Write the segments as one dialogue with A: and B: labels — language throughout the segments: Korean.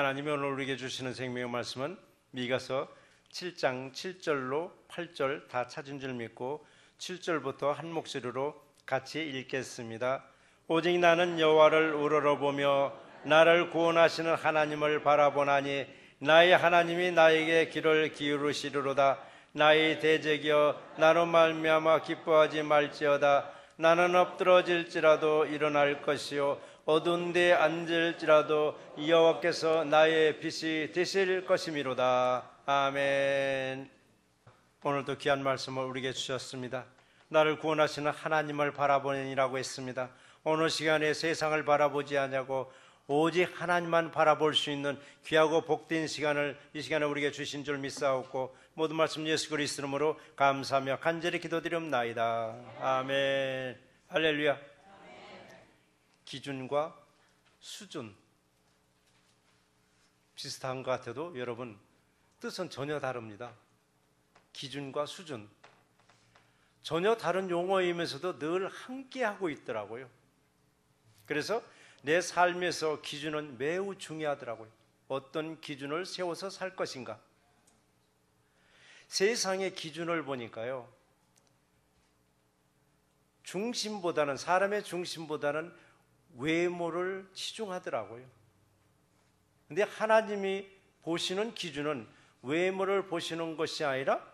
A: 하나님이 오늘 우리에게 주시는 생명의 말씀은 미가서 7장 7절로 8절 다 찾은 줄 믿고 7절부터 한 목소리로 같이 읽겠습니다. 오직 나는 여호와를 우러러보며 나를 구원하시는 하나님을 바라보나니 나의 하나님이 나에게 귀를 기울이시리로다. 나의 대적이여 나로 말미암아 기뻐하지 말지어다. 나는 엎드러질지라도 일어날 것이요 어두운 데 앉을지라도 여호와께서 나의 빛이 되실 것이미로다. 아멘. 오늘도 귀한 말씀을 우리에게 주셨습니다. 나를 구원하시는 하나님을 바라보니라고 했습니다. 어느 시간에 세상을 바라보지 않냐고 오직 하나님만 바라볼 수 있는 귀하고 복된 시간을 이 시간에 우리에게 주신 줄 믿사옵고 모든 말씀 예수 그리스도 이름으로 감사하며 간절히 기도드리옵나이다. 아멘. 할렐루야. 기준과 수준 비슷한 것 같아도 여러분 뜻은 전혀 다릅니다. 기준과 수준 전혀 다른 용어이면서도 늘 함께하고 있더라고요. 그래서 내 삶에서 기준은 매우 중요하더라고요. 어떤 기준을 세워서 살 것인가. 세상의 기준을 보니까요, 중심보다는 사람의 중심보다는 외모를 치중하더라고요. 근데 하나님이 보시는 기준은 외모를 보시는 것이 아니라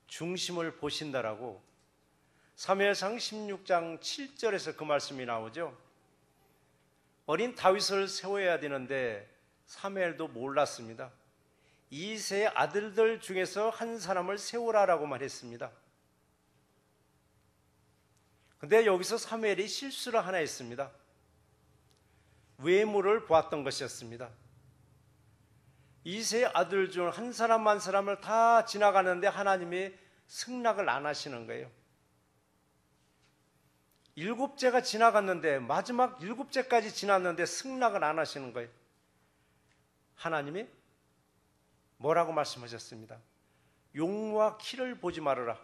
A: 중심을 보신다라고 사무엘상 16장 7절에서 그 말씀이 나오죠. 어린 다윗을 세워야 되는데 사무엘도 몰랐습니다. 이세의 아들들 중에서 한 사람을 세우라라고 말했습니다. 근데 여기서 사무엘이 실수를 하나 했습니다. 외모를 보았던 것이었습니다. 이세의 아들 중 한 사람 한 사람을 다 지나가는데 하나님이 승낙을 안 하시는 거예요. 7제가 지나갔는데 마지막 7제까지 지났는데 승낙을 안 하시는 거예요. 하나님이 뭐라고 말씀하셨습니다. 용모와 키를 보지 말아라.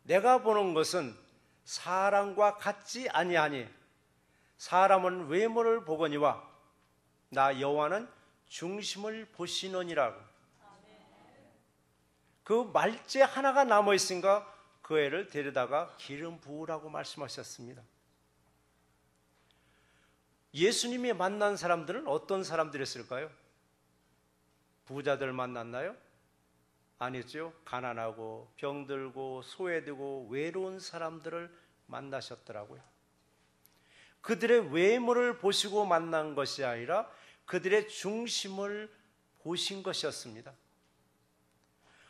A: 내가 보는 것은 사람과 같지 아니하니 사람은 외모를 보거니와 나 여호와는 중심을 보시느니라고. 그 말째 하나가 남아있으니까 그 애를 데려다가 기름 부으라고 말씀하셨습니다. 예수님이 만난 사람들은 어떤 사람들이었을까요? 부자들 만났나요? 아니죠. 가난하고 병들고 소외되고 외로운 사람들을 만나셨더라고요. 그들의 외모를 보시고 만난 것이 아니라 그들의 중심을 보신 것이었습니다.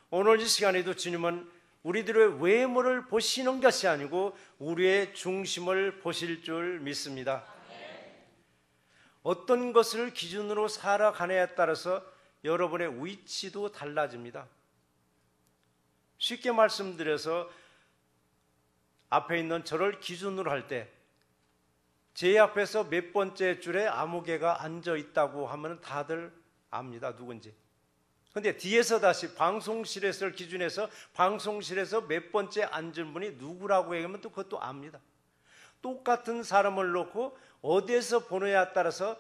A: 오늘 이 시간에도 주님은 우리들의 외모를 보시는 것이 아니고 우리의 중심을 보실 줄 믿습니다. 어떤 것을 기준으로 살아가느냐에 따라서 여러분의 위치도 달라집니다. 쉽게 말씀드려서 앞에 있는 저를 기준으로 할 때 제 앞에서 몇 번째 줄에 아무개가 앉아 있다고 하면 다들 압니다. 누군지. 근데 뒤에서 다시 방송실에서 기준해서 방송실에서 몇 번째 앉은 분이 누구라고 얘기하면 또 그것도 압니다. 똑같은 사람을 놓고 어디에서 보느냐에 따라서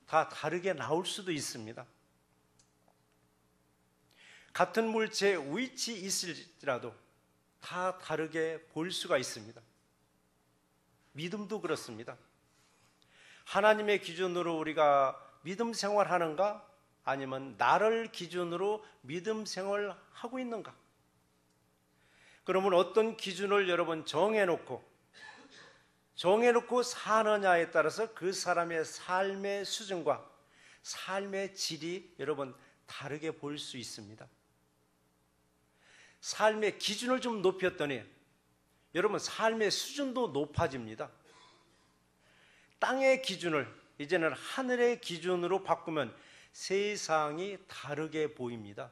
A: 다 다르게 나올 수도 있습니다. 같은 물체의 위치 있을지라도 다 다르게 볼 수가 있습니다. 믿음도 그렇습니다. 하나님의 기준으로 우리가 믿음 생활하는가? 아니면 나를 기준으로 믿음 생활하고 있는가? 그러면 어떤 기준을 여러분 정해놓고 사느냐에 따라서 그 사람의 삶의 수준과 삶의 질이 여러분 다르게 볼 수 있습니다. 삶의 기준을 좀 높였더니 여러분 삶의 수준도 높아집니다. 땅의 기준을 이제는 하늘의 기준으로 바꾸면 세상이 다르게 보입니다.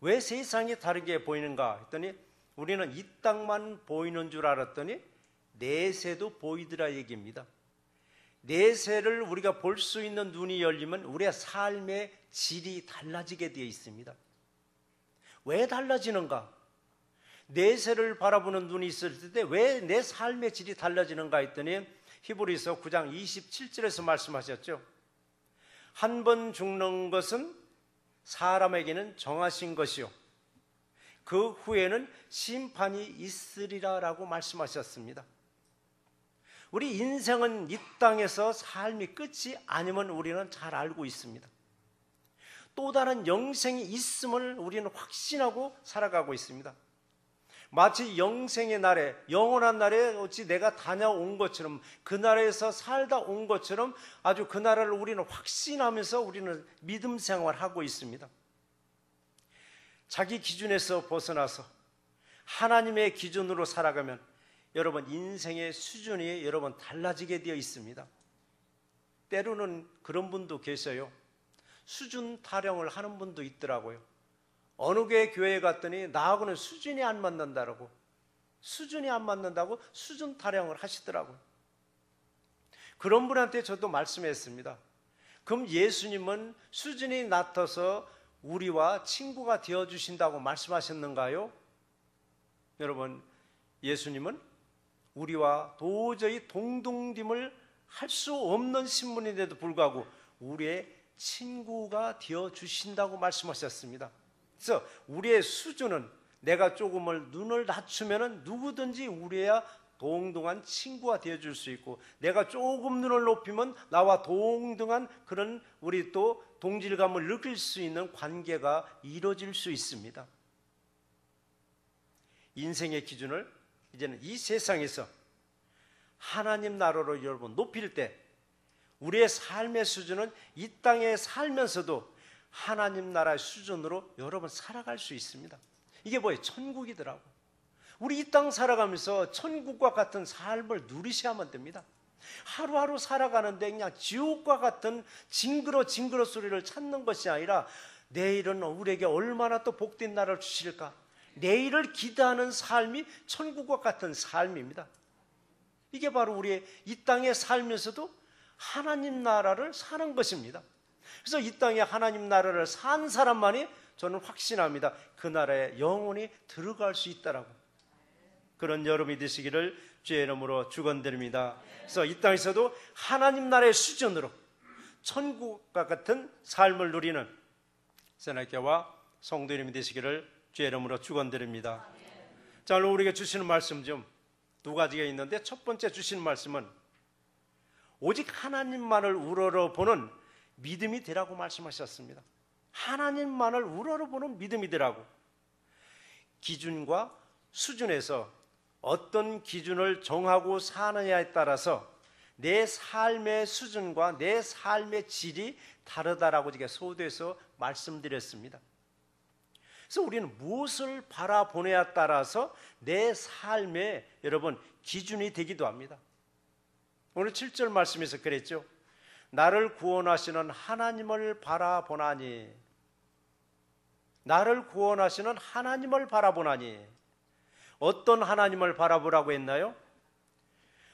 A: 왜 세상이 다르게 보이는가 했더니 우리는 이 땅만 보이는 줄 알았더니 내세도 보이더라 얘기입니다. 내세를 우리가 볼 수 있는 눈이 열리면 우리의 삶의 질이 달라지게 되어 있습니다. 왜 달라지는가? 내세를 바라보는 눈이 있을 때 왜 내 삶의 질이 달라지는가 했더니 히브리서 9장 27절에서 말씀하셨죠. 한 번 죽는 것은 사람에게는 정하신 것이요 그 후에는 심판이 있으리라라고 말씀하셨습니다. 우리 인생은 이 땅에서 삶이 끝이 아니면 우리는 잘 알고 있습니다. 또 다른 영생이 있음을 우리는 확신하고 살아가고 있습니다. 마치 영생의 날에, 영원한 날에 어찌 내가 다녀온 것처럼, 그 나라에서 살다 온 것처럼 아주 그 나라를 우리는 확신하면서 우리는 믿음 생활하고 있습니다. 자기 기준에서 벗어나서 하나님의 기준으로 살아가면 여러분 인생의 수준이 여러분 달라지게 되어 있습니다. 때로는 그런 분도 계세요. 수준 타령을 하는 분도 있더라고요. 어느 교회에 갔더니 나하고는 수준이 안 맞는다고, 수준이 안 맞는다고 수준 타령을 하시더라고요. 그런 분한테 저도 말씀했습니다. 그럼 예수님은 수준이 낮아서 우리와 친구가 되어주신다고 말씀하셨는가요? 여러분, 예수님은 우리와 도저히 동등됨을 할 수 없는 신분인데도 불구하고 우리의 친구가 되어주신다고 말씀하셨습니다. 그래서 우리의 수준은 내가 조금을 눈을 낮추면 누구든지 우리야 동등한 친구가 되어줄 수 있고, 내가 조금 눈을 높이면 나와 동등한 그런 우리 또 동질감을 느낄 수 있는 관계가 이루어질 수 있습니다. 인생의 기준을 이제는 이 세상에서 하나님 나라로 여러분 높일 때 우리의 삶의 수준은 이 땅에 살면서도 하나님 나라의 수준으로 여러분 살아갈 수 있습니다. 이게 뭐예요? 천국이더라고. 우리 이 땅 살아가면서 천국과 같은 삶을 누리셔야만 됩니다. 하루하루 살아가는데 그냥 지옥과 같은 징그러 소리를 찾는 것이 아니라 내일은 우리에게 얼마나 또 복된 나라를 주실까? 내일을 기대하는 삶이 천국과 같은 삶입니다. 이게 바로 우리의 이 땅에 살면서도 하나님 나라를 사는 것입니다. 그래서 이 땅에 하나님 나라를 산 사람만이 저는 확신합니다. 그 나라에 영원히 들어갈 수 있다라고. 그런 여러분이 되시기를 주의 이름으로 축원드립니다. 그래서 이 땅에서도 하나님 나라의 수준으로 천국과 같은 삶을 누리는 새날교와 성도 이름이 되시기를 주의 이름으로 축원드립니다. 자, 오늘 우리에게 주시는 말씀 좀 두 가지가 있는데, 첫 번째 주시는 말씀은 오직 하나님만을 우러러보는 믿음이 되라고 말씀하셨습니다. 하나님만을 우러러보는 믿음이 되라고. 기준과 수준에서 어떤 기준을 정하고 사느냐에 따라서 내 삶의 수준과 내 삶의 질이 다르다라고 제가 소도에서 말씀드렸습니다. 그래서 우리는 무엇을 바라보냐에 따라서 내 삶의 여러분 기준이 되기도 합니다. 오늘 7절 말씀에서 그랬죠. 나를 구원하시는 하나님을 바라보나니, 나를 구원하시는 하나님을 바라보나니. 어떤 하나님을 바라보라고 했나요?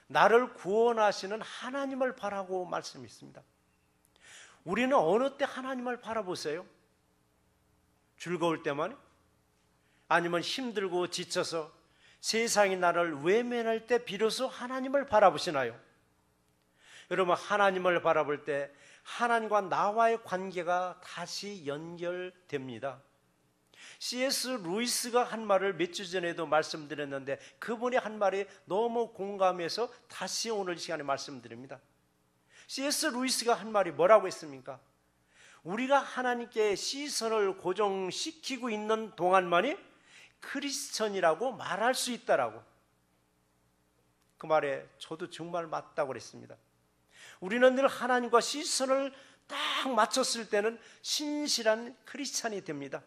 A: 나를 구원하시는 하나님을 바라고 말씀했습니다. 우리는 어느 때 하나님을 바라보세요? 즐거울 때만? 아니면 힘들고 지쳐서 세상이 나를 외면할 때 비로소 하나님을 바라보시나요? 여러분, 하나님을 바라볼 때 하나님과 나와의 관계가 다시 연결됩니다. C.S. 루이스가 한 말을 몇 주 전에도 말씀드렸는데 그분이 한 말이 너무 공감해서 다시 오늘 시간에 말씀드립니다. C.S. 루이스가 한 말이 뭐라고 했습니까? 우리가 하나님께 시선을 고정시키고 있는 동안만이 크리스천이라고 말할 수 있다라고. 그 말에 저도 정말 맞다고 그랬습니다. 우리는 늘 하나님과 시선을 딱 맞췄을 때는 신실한 크리스찬이 됩니다.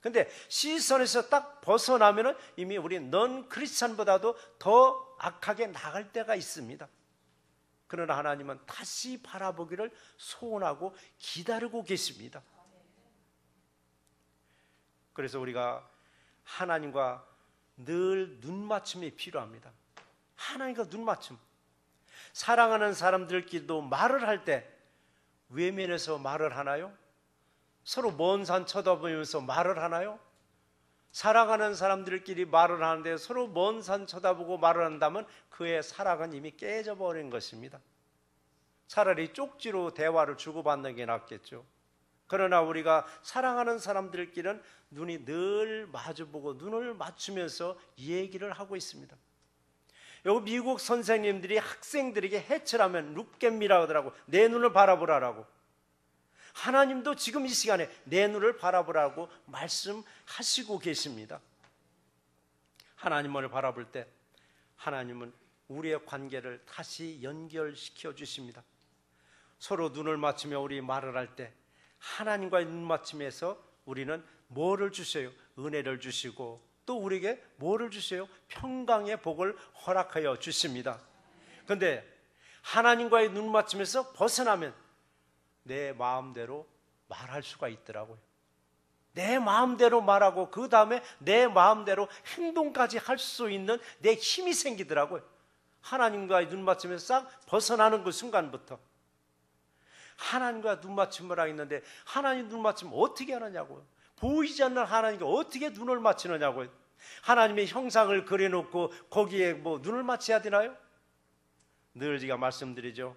A: 근데 시선에서 딱 벗어나면 이미 우리 넌 크리스찬보다도 더 악하게 나갈 때가 있습니다. 그러나 하나님은 다시 바라보기를 소원하고 기다리고 계십니다. 그래서 우리가 하나님과 늘 눈맞춤이 필요합니다. 하나님과 눈맞춤. 사랑하는 사람들끼리도 말을 할 때 외면해서 말을 하나요? 서로 먼 산 쳐다보면서 말을 하나요? 사랑하는 사람들끼리 말을 하는데 서로 먼 산 쳐다보고 말을 한다면 그의 사랑은 이미 깨져버린 것입니다. 차라리 쪽지로 대화를 주고받는 게 낫겠죠. 그러나 우리가 사랑하는 사람들끼리는 눈이 늘 마주보고 눈을 맞추면서 얘기를 하고 있습니다. 여기 미국 선생님들이 학생들에게 해체라면 룩겜미라고 하더라고. 내 눈을 바라보라라고. 하나님도 지금 이 시간에 내 눈을 바라보라고 말씀하시고 계십니다. 하나님을 바라볼 때 하나님은 우리의 관계를 다시 연결시켜 주십니다. 서로 눈을 맞추며 우리 말을 할 때 하나님과의 눈 맞춤에서 우리는 뭐를 주세요? 은혜를 주시고 또 우리에게 뭐를 주세요? 평강의 복을 허락하여 주십니다. 그런데 하나님과의 눈 맞춤에서 벗어나면 내 마음대로 말할 수가 있더라고요. 내 마음대로 말하고 그 다음에 내 마음대로 행동까지 할 수 있는 내 힘이 생기더라고요. 하나님과의 눈 맞춤에서 싹 벗어나는 그 순간부터. 하나님과 눈 맞춤을 하겠는데 하나님 눈 맞춤 어떻게 하느냐고요. 보이지 않는 하나님과 어떻게 눈을 맞추느냐고요. 하나님의 형상을 그려놓고 거기에 뭐 눈을 맞춰야 되나요? 늘 제가 말씀드리죠.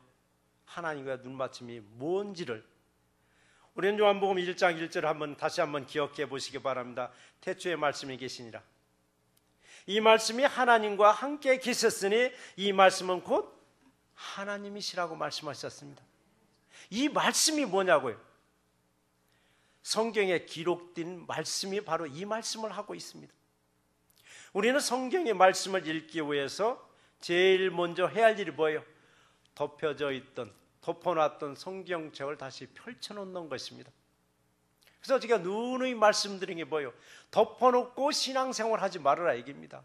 A: 하나님과 눈 맞춤이 뭔지를 우리는 요한복음 1장 1절을 다시 한번 기억해 보시기 바랍니다. 태초에 말씀이 계시니라. 이 말씀이 하나님과 함께 계셨으니 이 말씀은 곧 하나님이시라고 말씀하셨습니다. 이 말씀이 뭐냐고요? 성경에 기록된 말씀이 바로 이 말씀을 하고 있습니다. 우리는 성경의 말씀을 읽기 위해서 제일 먼저 해야 할 일이 뭐예요? 덮여져 있던, 덮어놨던 성경책을 다시 펼쳐놓는 것입니다. 그래서 제가 누누이 말씀드린 게 뭐예요? 덮어놓고 신앙생활 하지 말으라 얘기입니다.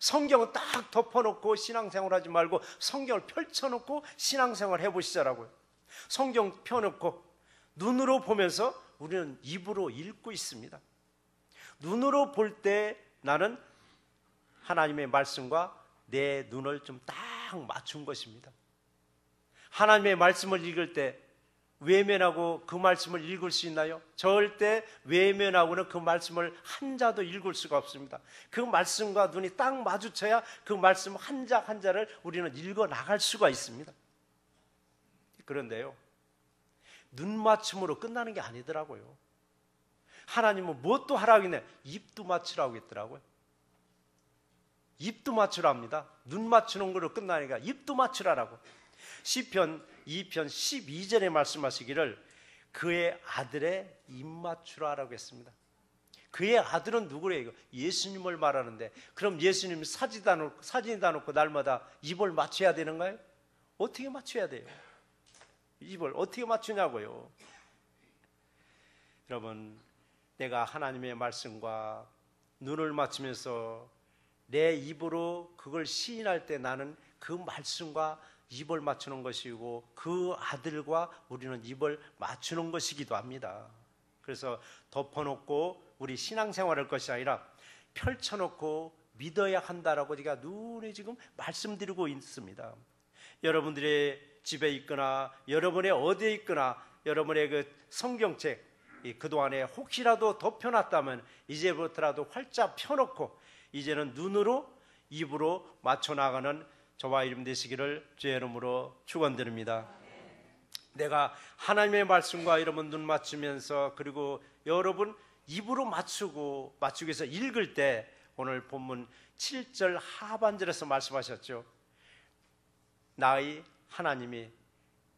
A: 성경은 딱 덮어놓고 신앙생활 하지 말고 성경을 펼쳐놓고 신앙생활 해보시자라고요. 성경 펴놓고 눈으로 보면서 우리는 입으로 읽고 있습니다. 눈으로 볼 때 나는 하나님의 말씀과 내 눈을 좀 딱 맞춘 것입니다. 하나님의 말씀을 읽을 때 외면하고 그 말씀을 읽을 수 있나요? 절대 외면하고는 그 말씀을 한자도 읽을 수가 없습니다. 그 말씀과 눈이 딱 마주쳐야 그 말씀 한자 한자를 우리는 읽어 나갈 수가 있습니다. 그런데요, 눈 맞춤으로 끝나는 게 아니더라고요. 하나님은 무엇도 하라고 했네. 입도 맞추라고 했더라고요. 입도 맞추랍니다. 눈 맞추는 거로 끝나니까 입도 맞추라라고. 시편 2편 12절에 말씀하시기를 그의 아들의 입 맞추라라고 했습니다. 그의 아들은 누구래요? 예수님을 말하는데 그럼 예수님 사진에다 놓고 날마다 입을 맞춰야 되는가요? 어떻게 맞춰야 돼요? 입을 어떻게 맞추냐고요. 여러분, 내가 하나님의 말씀과 눈을 맞추면서 내 입으로 그걸 시인할 때 나는 그 말씀과 입을 맞추는 것이고 그 아들과 우리는 입을 맞추는 것이기도 합니다. 그래서 덮어놓고 우리 신앙생활할 것이 아니라 펼쳐놓고 믿어야 한다라고 제가 눈에 지금 말씀드리고 있습니다. 여러분들의 집에 있거나 여러분의 어디에 있거나 여러분의 그 성경책 그동안에 혹시라도 덮여놨다면 이제부터라도 활짝 펴놓고 이제는 눈으로 입으로 맞춰나가는 저와 이름 되시기를 주의 이름으로 축원드립니다. 내가 하나님의 말씀과 여러분 눈 맞추면서 그리고 여러분 입으로 맞추기 위해서 읽을 때 오늘 본문 7절 하반절에서 말씀하셨죠. 나의 하나님이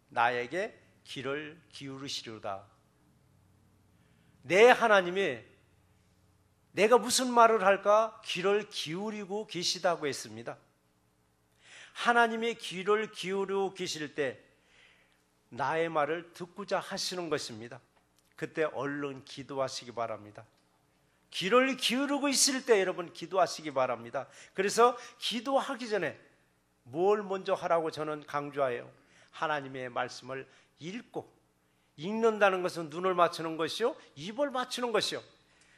A: 나에게 귀를 기울이시리로다. 내 하나님이 내가 무슨 말을 할까 귀를 기울이고 계시다고 했습니다. 하나님의 귀를 기울이고 계실 때 나의 말을 듣고자 하시는 것입니다. 그때 얼른 기도하시기 바랍니다. 귀를 기울이고 있을 때 여러분 기도하시기 바랍니다. 그래서 기도하기 전에 뭘 먼저 하라고 저는 강조해요. 하나님의 말씀을 읽는다는 것은 눈을 맞추는 것이요 입을 맞추는 것이요.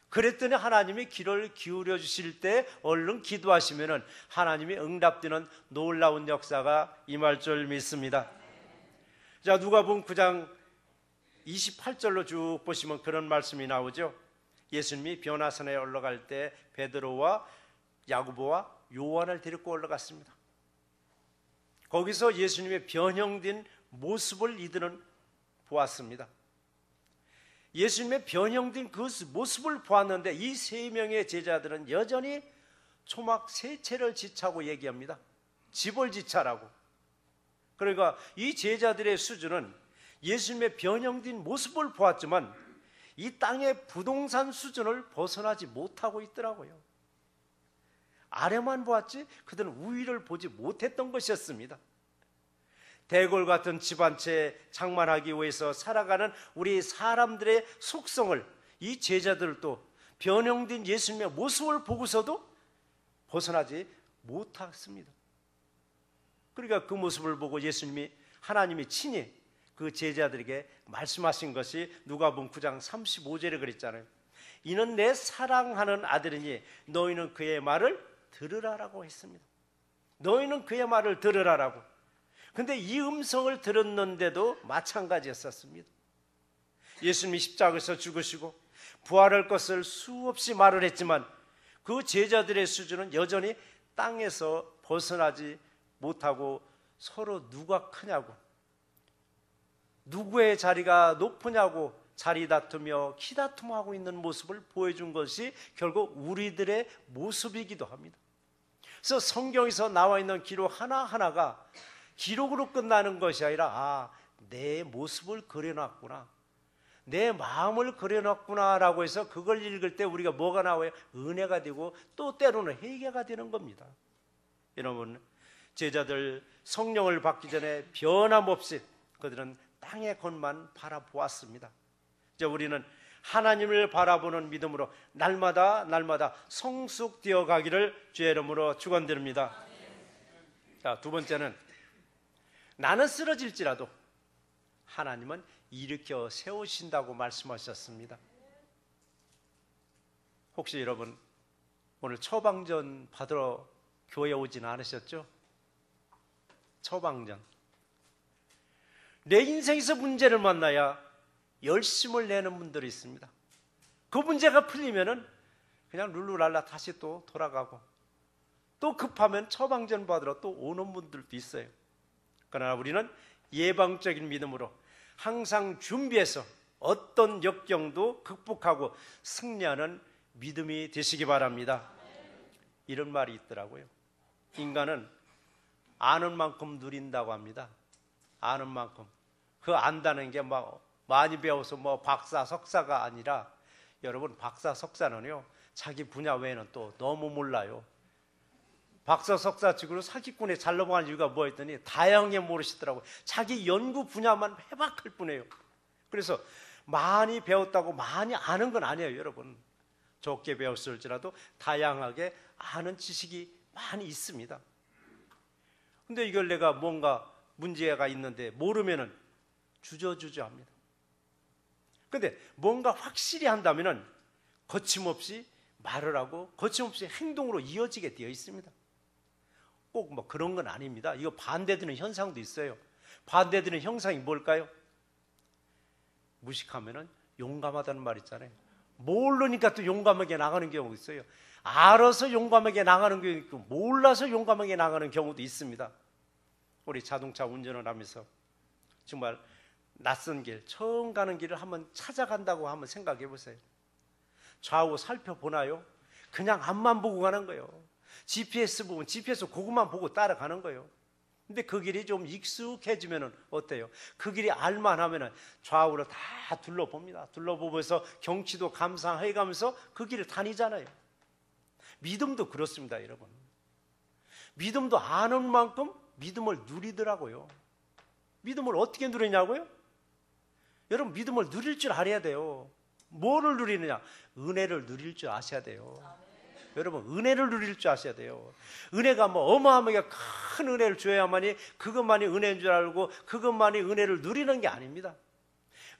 A: 그랬더니 하나님이 귀를 기울여 주실 때 얼른 기도하시면은 하나님이 응답되는 놀라운 역사가 임할 줄 믿습니다. 자, 누가복음 9장 28절로 쭉 보시면 그런 말씀이 나오죠. 예수님이 변화산에 올라갈 때 베드로와 야고보와 요한을 데리고 올라갔습니다. 거기서 예수님의 변형된 모습을 이들은 보았습니다. 예수님의 변형된 그 모습을 보았는데 이 세 명의 제자들은 여전히 초막 세 채를 지차고 얘기합니다. 집을 지차라고. 그러니까 이 제자들의 수준은 예수님의 변형된 모습을 보았지만 이 땅의 부동산 수준을 벗어나지 못하고 있더라고요. 아래만 보았지 그들은 위를 보지 못했던 것이었습니다. 대궐 같은 집 한 채 장만하기 위해서 살아가는 우리 사람들의 속성을 이 제자들도 변형된 예수님의 모습을 보고서도 벗어나지 못했습니다. 그러니까 그 모습을 보고 예수님이 하나님이 친히 그 제자들에게 말씀하신 것이 누가복음 9장 35절에 그랬잖아요. 이는 내 사랑하는 아들이니 너희는 그의 말을 들으라라고 했습니다. 너희는 그의 말을 들으라라고. 근데 이 음성을 들었는데도 마찬가지였었습니다. 예수님이 십자가에서 죽으시고 부활할 것을 수없이 말을 했지만 그 제자들의 수준은 여전히 땅에서 벗어나지 못하고 서로 누가 크냐고, 누구의 자리가 높으냐고 자리 다투며 키 다툼하고 있는 모습을 보여준 것이 결국 우리들의 모습이기도 합니다. 그래서 성경에서 나와 있는 기록 하나하나가 기록으로 끝나는 것이 아니라 내 모습을 그려놨구나, 내 마음을 그려놨구나 라고 해서 그걸 읽을 때 우리가 뭐가 나와요? 은혜가 되고 또 때로는 회개가 되는 겁니다. 여러분, 제자들 성령을 받기 전에 변함없이 그들은 땅의 것만 바라보았습니다. 이제 우리는 하나님을 바라보는 믿음으로 날마다 성숙되어 가기를 주의 이름으로 축원드립니다. 자, 두 번째는 나는 쓰러질지라도 하나님은 일으켜 세우신다고 말씀하셨습니다. 혹시 여러분 오늘 처방전 받으러 교회 오지는 않으셨죠? 처방전. 내 인생에서 문제를 만나야 열심을 내는 분들이 있습니다. 그 문제가 풀리면은 그냥 룰루랄라 다시 또 돌아가고, 또 급하면 처방전 받으러 또 오는 분들도 있어요. 그러나 우리는 예방적인 믿음으로 항상 준비해서 어떤 역경도 극복하고 승리하는 믿음이 되시기 바랍니다. 이런 말이 있더라고요. 인간은 아는 만큼 누린다고 합니다. 아는 만큼. 그 안다는 게 많이 배워서 박사, 석사가 아니라, 여러분, 박사, 석사는요 자기 분야 외에는 또 너무 몰라요. 박사, 석사 직으로 사기꾼에 잘 넘어간 이유가 뭐였더니 다양하게 모르시더라고요. 자기 연구 분야만 해박할 뿐이에요. 그래서 많이 배웠다고 많이 아는 건 아니에요, 여러분. 적게 배웠을지라도 다양하게 아는 지식이 많이 있습니다. 근데 이걸 내가 뭔가 문제가 있는데 모르면은 주저주저합니다. 근데 뭔가 확실히 한다면은 거침없이 말을 하고 거침없이 행동으로 이어지게 되어 있습니다. 꼭 그런 건 아닙니다. 이거 반대되는 현상도 있어요. 반대되는 형상이 뭘까요? 무식하면은 용감하다는 말 있잖아요. 모르니까 또 용감하게 나가는 경우가 있어요. 알아서 용감하게 나가는 경우도 있고 몰라서 용감하게 나가는 경우도 있습니다. 우리 자동차 운전을 하면서 정말 낯선 길, 처음 가는 길을 한번 찾아간다고 한번 생각해 보세요. 좌우 살펴보나요? 그냥 앞만 보고 가는 거예요. GPS 보면 GPS 그것만 보고 따라가는 거예요. 근데 그 길이 좀 익숙해지면 어때요? 그 길이 알만하면 좌우로 다 둘러봅니다. 둘러보면서 경치도 감상해가면서 그 길을 다니잖아요. 믿음도 그렇습니다, 여러분. 믿음도 아는 만큼 믿음을 누리더라고요. 믿음을 어떻게 누리냐고요? 여러분, 믿음을 누릴 줄 알아야 돼요. 뭐를 누리느냐? 은혜를 누릴 줄 아셔야 돼요. 여러분, 은혜를 누릴 줄 아셔야 돼요. 은혜가 어마어마하게 큰 은혜를 줘야만이 그것만이 은혜인 줄 알고 그것만이 은혜를 누리는 게 아닙니다.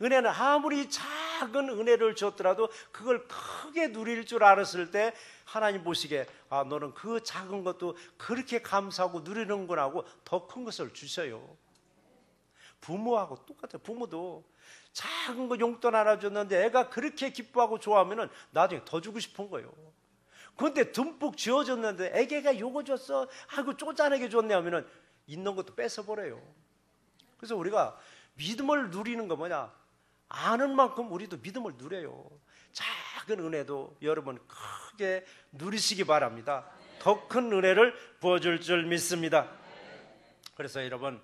A: 은혜는 아무리 작은 은혜를 줬더라도 그걸 크게 누릴 줄 알았을 때 하나님 보시기에 너는 그 작은 것도 그렇게 감사하고 누리는구나 하고 더 큰 것을 주셔요. 부모하고 똑같아요. 부모도 작은 거 용돈 하나 줬는데 애가 그렇게 기뻐하고 좋아하면 나중에 더 주고 싶은 거예요. 그런데 듬뿍 지어줬는데 애기가 요거 줬어, 아이고 쪼잔하게 줬네 하면은 있는 것도 뺏어버려요. 그래서 우리가 믿음을 누리는 거 뭐냐? 아는 만큼 우리도 믿음을 누려요. 작은 은혜도 여러분 크게 누리시기 바랍니다. 더 큰 은혜를 부어줄 줄 믿습니다. 그래서 여러분,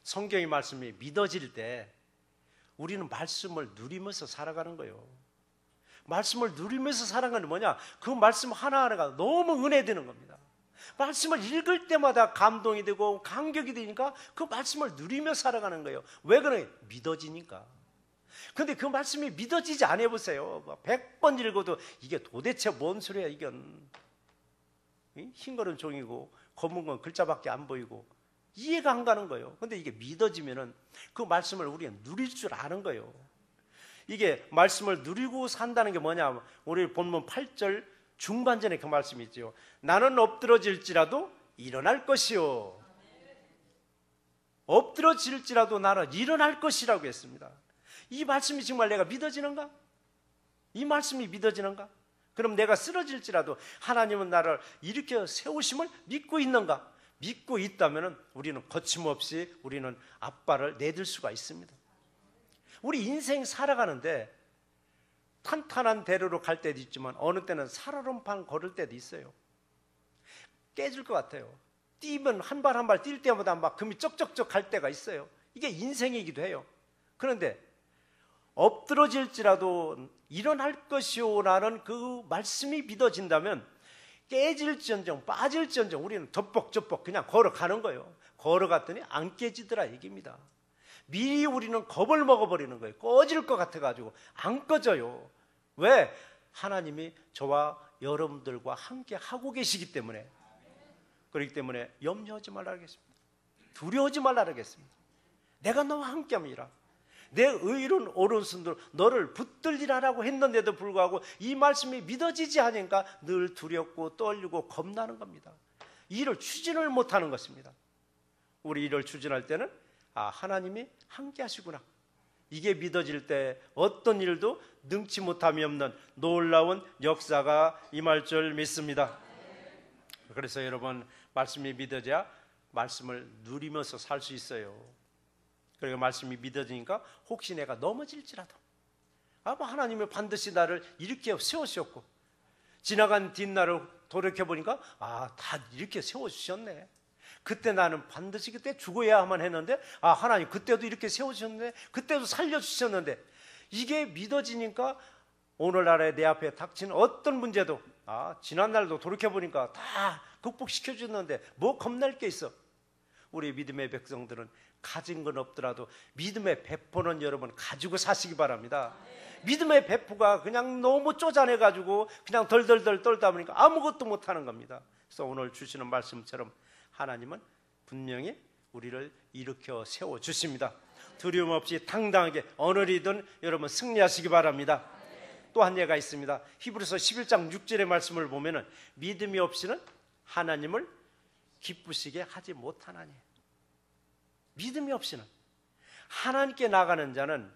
A: 성경의 말씀이 믿어질 때 우리는 말씀을 누리면서 살아가는 거예요. 말씀을 누리면서 살아가는 뭐냐? 그 말씀 하나하나가 너무 은혜되는 겁니다. 말씀을 읽을 때마다 감동이 되고 감격이 되니까 그 말씀을 누리며 살아가는 거예요. 왜 그래요? 믿어지니까. 근데 그 말씀이 믿어지지 않아 보세요. 100번 읽어도 이게 도대체 뭔 소리야 이건. 흰 거는 종이고 검은 건 글자밖에 안 보이고 이해가 안 가는 거예요. 근데 이게 믿어지면은 그 말씀을 우리는 누릴 줄 아는 거예요. 이게 말씀을 누리고 산다는 게 뭐냐? 우리 본문 8절 중반전에 그 말씀이 있죠. 나는 엎드러질지라도 일어날 것이요. 엎드러질지라도 나는 일어날 것이라고 했습니다. 이 말씀이 정말 내가 믿어지는가? 이 말씀이 믿어지는가? 그럼 내가 쓰러질지라도 하나님은 나를 일으켜 세우심을 믿고 있는가? 믿고 있다면 우리는 거침없이 우리는 앞발을 내딜 수가 있습니다. 우리 인생 살아가는데 탄탄한 대로로 갈 때도 있지만 어느 때는 살얼음판 걸을 때도 있어요. 깨질 것 같아요. 뛰면 한 발 한 발 뛸 때마다 막 금이 쩍쩍쩍 갈 때가 있어요. 이게 인생이기도 해요. 그런데 엎드러질지라도 일어날 것이오라는 그 말씀이 믿어진다면 깨질지언정 빠질지언정 우리는 덮벅덮벅 그냥 걸어가는 거예요. 걸어갔더니 안 깨지더라 얘기입니다. 미리 우리는 겁을 먹어버리는 거예요. 꺼질 것 같아가지고 안 꺼져요. 왜? 하나님이 저와 여러분들과 함께 하고 계시기 때문에. 그렇기 때문에 염려하지 말라 하겠습니다. 두려워하지 말라 하겠습니다. 내가 너와 함께함이라. 내 의로운 오른손으로 너를 붙들리라라고 했는데도 불구하고 이 말씀이 믿어지지 않으니까 늘 두렵고 떨리고 겁나는 겁니다. 이를 추진을 못하는 것입니다. 우리 이를 추진할 때는 하나님이 함께 하시구나. 이게 믿어질 때 어떤 일도 능치 못함이 없는 놀라운 역사가 임할 줄 믿습니다. 그래서 여러분, 말씀이 믿어져야 말씀을 누리면서 살 수 있어요. 그리고 말씀이 믿어지니까 혹시 내가 넘어질지라도 하나님이 반드시 나를 이렇게 세우셨고 지나간 뒷날을 돌이켜보니까 다 이렇게 세워주셨네. 그때 나는 반드시 그때 죽어야만 했는데 하나님 그때도 이렇게 세워주셨네. 그때도 살려주셨는데 이게 믿어지니까 오늘날에 내 앞에 닥치는 어떤 문제도 지난날도 돌이켜보니까 다 극복시켜줬는데 뭐 겁날 게 있어. 우리 믿음의 백성들은 가진 건 없더라도 믿음의 배포는 여러분 가지고 사시기 바랍니다. 믿음의 배포가 그냥 너무 쪼잔해가지고 그냥 덜덜덜 떨다 보니까 아무것도 못하는 겁니다. 그래서 오늘 주시는 말씀처럼 하나님은 분명히 우리를 일으켜 세워주십니다. 두려움 없이 당당하게 어느 일이든 여러분 승리하시기 바랍니다. 또 한 예가 있습니다. 히브리서 11장 6절의 말씀을 보면은 믿음이 없이는 하나님을 기쁘시게 하지 못하나니. 믿음이 없이는 하나님께 나가는 자는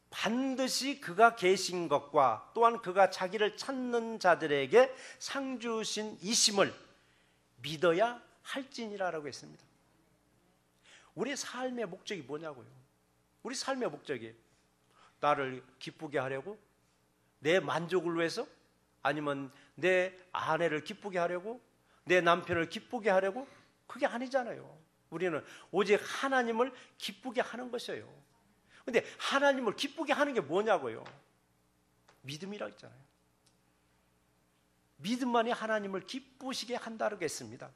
A: 반드시 그가 계신 것과 또한 그가 자기를 찾는 자들에게 상 주신 이심을 믿어야 할지니라라고 했습니다. 우리 삶의 목적이 뭐냐고요? 우리 삶의 목적이 나를 기쁘게 하려고? 내 만족을 위해서? 아니면 내 아내를 기쁘게 하려고? 내 남편을 기쁘게 하려고? 그게 아니잖아요. 우리는 오직 하나님을 기쁘게 하는 것이에요. 그런데 하나님을 기쁘게 하는 게 뭐냐고요? 믿음이라고 했잖아요. 믿음만이 하나님을 기쁘시게 한다고 했습니다.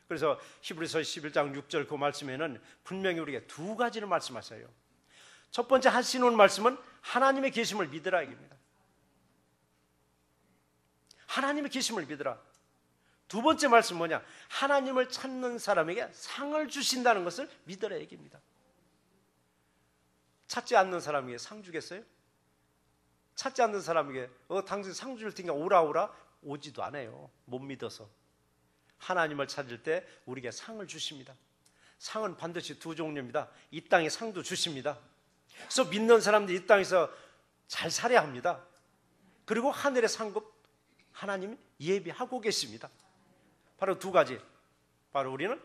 A: 그래서 히브리서 11장 6절 그 말씀에는 분명히 우리에게 두 가지를 말씀하셔요. 첫 번째 하시는 말씀은 하나님의 계심을 믿으라 얘기입니다. 하나님의 계심을 믿으라. 두 번째 말씀 뭐냐? 하나님을 찾는 사람에게 상을 주신다는 것을 믿으라 얘기입니다. 찾지 않는 사람에게 상 주겠어요? 찾지 않는 사람에게 당신 상 줄 테니까 오라 오지도 않아요. 못 믿어서. 하나님을 찾을 때 우리에게 상을 주십니다. 상은 반드시 두 종류입니다. 이 땅에 상도 주십니다. 그래서 믿는 사람들이 이 땅에서 잘 살아야 합니다. 그리고 하늘의 상급 하나님이 예비하고 계십니다. 바로 두 가지. 바로 우리는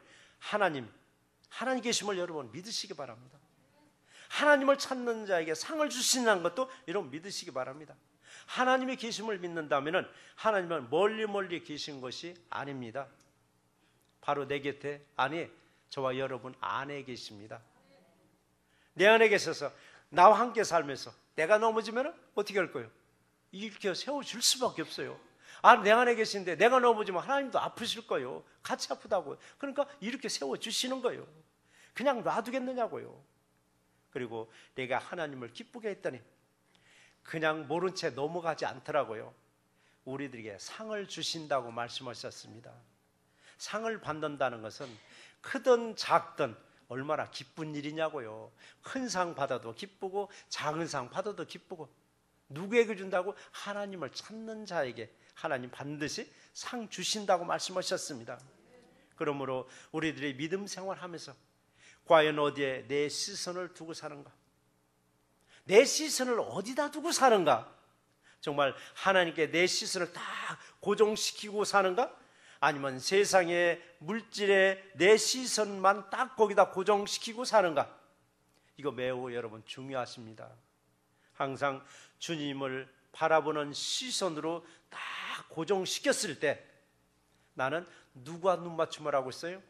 A: 하나님 계심을 여러분 믿으시기 바랍니다. 하나님을 찾는 자에게 상을 주신다는 것도 여러분 믿으시기 바랍니다. 하나님의 계심을 믿는다면 하나님은 멀리 계신 것이 아닙니다. 바로 내 곁에, 아니 저와 여러분 안에 계십니다. 내 안에 계셔서 나와 함께 살면서 내가 넘어지면 어떻게 할 거예요? 이렇게 세워줄 수밖에 없어요. 내 안에 계신데 내가 넘어지면 하나님도 아프실 거예요. 같이 아프다고요. 그러니까 이렇게 세워주시는 거예요. 그냥 놔두겠느냐고요. 그리고 내가 하나님을 기쁘게 했더니 그냥 모른 채 넘어가지 않더라고요. 우리들에게 상을 주신다고 말씀하셨습니다. 상을 받는다는 것은 크든 작든 얼마나 기쁜 일이냐고요. 큰 상 받아도 기쁘고 작은 상 받아도 기쁘고, 누구에게 준다고? 하나님을 찾는 자에게 하나님 반드시 상 주신다고 말씀하셨습니다. 그러므로 우리들이 믿음 생활하면서 과연 어디에 내 시선을 두고 사는가? 내 시선을 어디다 두고 사는가? 정말 하나님께 내 시선을 다 고정시키고 사는가? 아니면 세상의 물질에 내 시선만 딱 거기다 고정시키고 사는가? 이거 매우 여러분 중요하십니다. 항상 주님을 바라보는 시선으로 딱 고정시켰을 때 나는 누가 눈맞춤을 하고 있어요?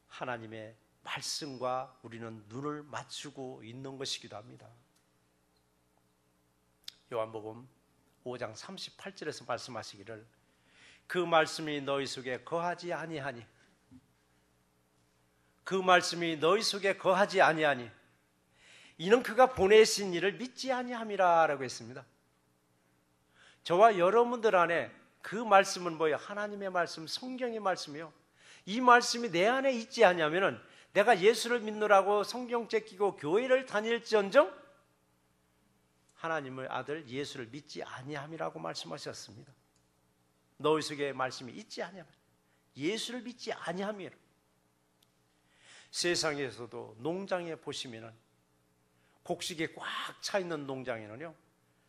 A: 하나님의 말씀과 우리는 눈을 맞추고 있는 것이기도 합니다. 요한복음 5장 38절에서 말씀하시기를 그 말씀이 너희 속에 거하지 아니하니, 그 말씀이 너희 속에 거하지 아니하니 이는 그가 보내신 이를 믿지 아니함이라 라고 했습니다. 저와 여러분들 안에 그 말씀은 뭐예요? 하나님의 말씀, 성경의 말씀이요. 이 말씀이 내 안에 있지 않냐면은 내가 예수를 믿노라고 성경 제끼고 교회를 다닐지언정 하나님의 아들 예수를 믿지 아니함이라고 말씀하셨습니다. 너희 속에 말씀이 있지 아니하면 예수를 믿지 아니함이라. 세상에서도 농장에 보시면은 곡식이 꽉 차 있는 농장에는요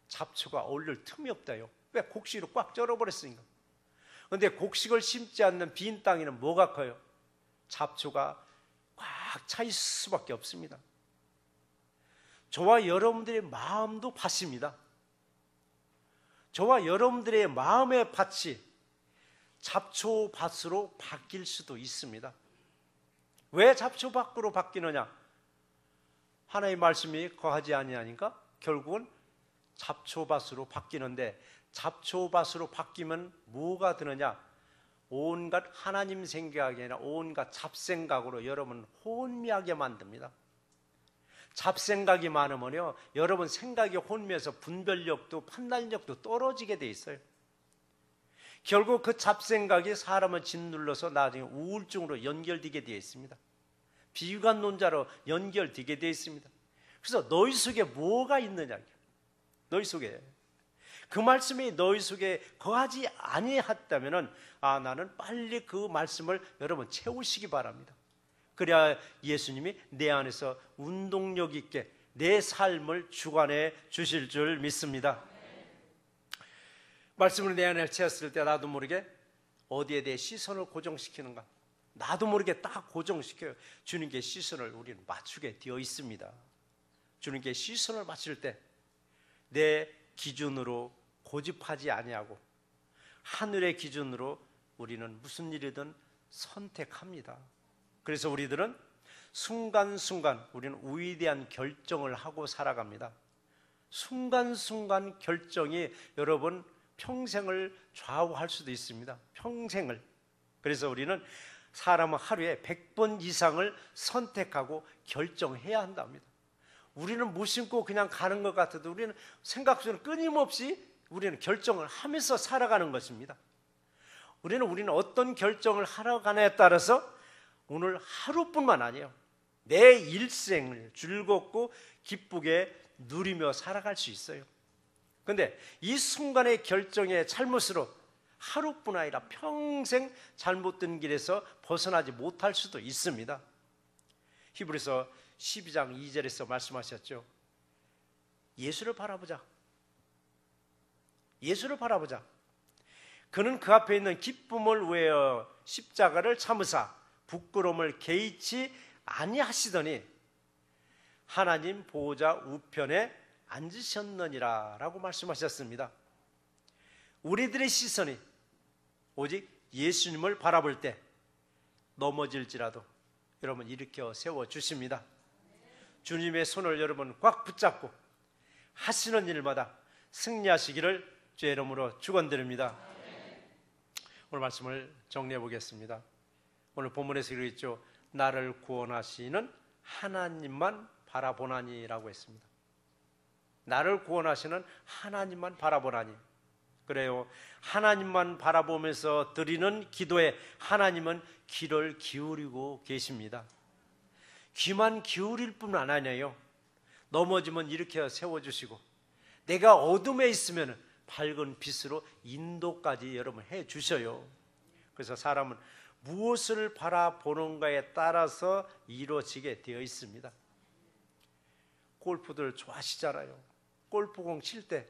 A: 잡초가 어울릴 틈이 없다요. 왜? 곡식으로 꽉 쩔어버렸으니까. 그런데 곡식을 심지 않는 빈 땅에는 뭐가 커요? 잡초가 꽉 차 있을 수밖에 없습니다. 저와 여러분들의 마음도 밭입니다. 저와 여러분들의 마음의 밭이 잡초밭으로 바뀔 수도 있습니다. 왜 잡초밭으로 바뀌느냐? 하나님의 말씀이 거하지 아니하니까 결국은 잡초밭으로 바뀌는데, 잡초밭으로 바뀌면 뭐가 드느냐? 온갖 하나님 생각이 아니라 온갖 잡생각으로 여러분 혼미하게 만듭니다. 잡생각이 많으면요 여러분 생각이 혼미해서 분별력도 판단력도 떨어지게 돼 있어요. 결국 그 잡생각이 사람을 짓눌러서 나중에 우울증으로 연결되게 되어 있습니다. 비관론자로 연결되게 되어 있습니다. 그래서 너희 속에 뭐가 있느냐? 너희 속에 그 말씀이 너희 속에 거하지 아니했다면은 나는 빨리 그 말씀을 여러분 채우시기 바랍니다. 그래야 예수님이 내 안에서 운동력 있게 내 삶을 주관해 주실 줄 믿습니다. 말씀을 내 안에 채웠을 때 나도 모르게 어디에 대해 시선을 고정시키는가? 나도 모르게 딱 고정시켜요. 주님께 시선을 우리는 맞추게 되어 있습니다. 주님께 시선을 맞출 때 내 기준으로 고집하지 아니하고 하늘의 기준으로 우리는 무슨 일이든 선택합니다. 그래서 우리들은 순간순간 우리는 위대한 결정을 하고 살아갑니다. 순간순간 결정이 여러분 평생을 좌우할 수도 있습니다. 평생을. 그래서 우리는 사람은 하루에 100번 이상을 선택하고 결정해야 한답니다. 우리는 무심코 그냥 가는 것 같아도 우리는 생각 속에 끊임없이 우리는 결정을 하면서 살아가는 것입니다. 우리는 어떤 결정을 하러 가냐에 따라서 오늘 하루뿐만 아니에요. 내 일생을 즐겁고 기쁘게 누리며 살아갈 수 있어요. 그런데 이 순간의 결정의 잘못으로 하루뿐 아니라 평생 잘못된 길에서 벗어나지 못할 수도 있습니다. 히브리서 12장 2절에서 말씀하셨죠. 예수를 바라보자. 예수를 바라보자. 그는 그 앞에 있는 기쁨을 위하여 십자가를 참으사 부끄러움을 개의치 아니하시더니 하나님 보호자 우편에 앉으셨느니라 라고 말씀하셨습니다. 우리들의 시선이 오직 예수님을 바라볼 때 넘어질지라도 여러분 일으켜 세워주십니다. 주님의 손을 여러분 꽉 붙잡고 하시는 일마다 승리하시기를 주의 이름으로 축원드립니다. 오늘 말씀을 정리해 보겠습니다. 오늘 본문에서 이렇게 있죠. 나를 구원하시는 하나님만 바라보나니라고 했습니다. 나를 구원하시는 하나님만 바라보나니. 그래요. 하나님만 바라보면서 드리는 기도에 하나님은 귀를 기울이고 계십니다. 귀만 기울일 뿐만 아니에요. 넘어지면 일으켜 세워주시고 내가 어둠에 있으면 밝은 빛으로 인도까지 여러분 해 주셔요. 그래서 사람은 무엇을 바라보는가에 따라서 이루어지게 되어 있습니다. 골프들 좋아하시잖아요. 골프공 칠 때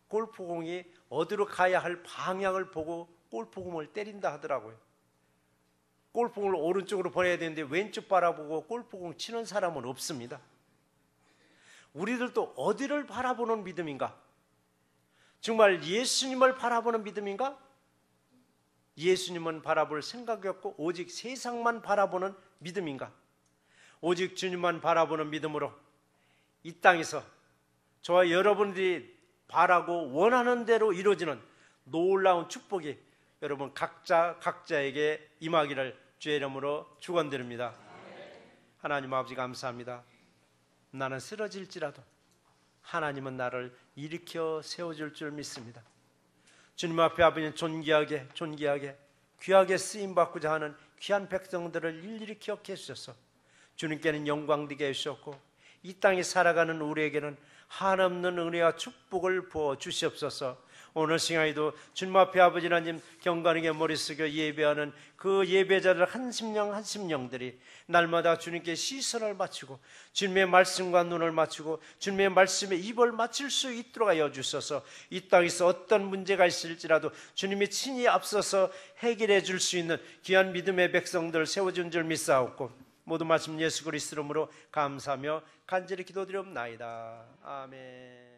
A: 골프공이 어디로 가야 할 방향을 보고 골프공을 때린다 하더라고요. 골프공을 오른쪽으로 보내야 되는데 왼쪽 바라보고 골프공 치는 사람은 없습니다. 우리들도 어디를 바라보는 믿음인가? 정말 예수님을 바라보는 믿음인가? 예수님은 바라볼 생각이 없고 오직 세상만 바라보는 믿음인가? 오직 주님만 바라보는 믿음으로 이 땅에서 저와 여러분들이 바라고 원하는 대로 이루어지는 놀라운 축복이 여러분 각자에게 임하기를 주의 이름으로 축원드립니다. 하나님 아버지 감사합니다. 나는 쓰러질지라도 하나님은 나를 일으켜 세워줄 줄 믿습니다. 주님 앞에 아버지는 존귀하게 귀하게 쓰임받고자 하는 귀한 백성들을 일일이 기억해 주셔서 주님께는 영광되게 해주셨고 이 땅에 살아가는 우리에게는 한없는 은혜와 축복을 부어 주시옵소서. 오늘 시간에도 주님 앞에 아버지 하나님 경건하게 머리 숙여 예배하는 그 예배자들 한 심령들이 날마다 주님께 시선을 맞추고 주님의 말씀과 눈을 맞추고 주님의 말씀에 입을 맞출 수 있도록 하여 주셔서 이 땅에서 어떤 문제가 있을지라도 주님이 친히 앞서서 해결해 줄 수 있는 귀한 믿음의 백성들 세워준 줄 믿사옵고 모든 말씀 예수 그리스도 이름으로 감사하며 간절히 기도드리옵나이다. 아멘.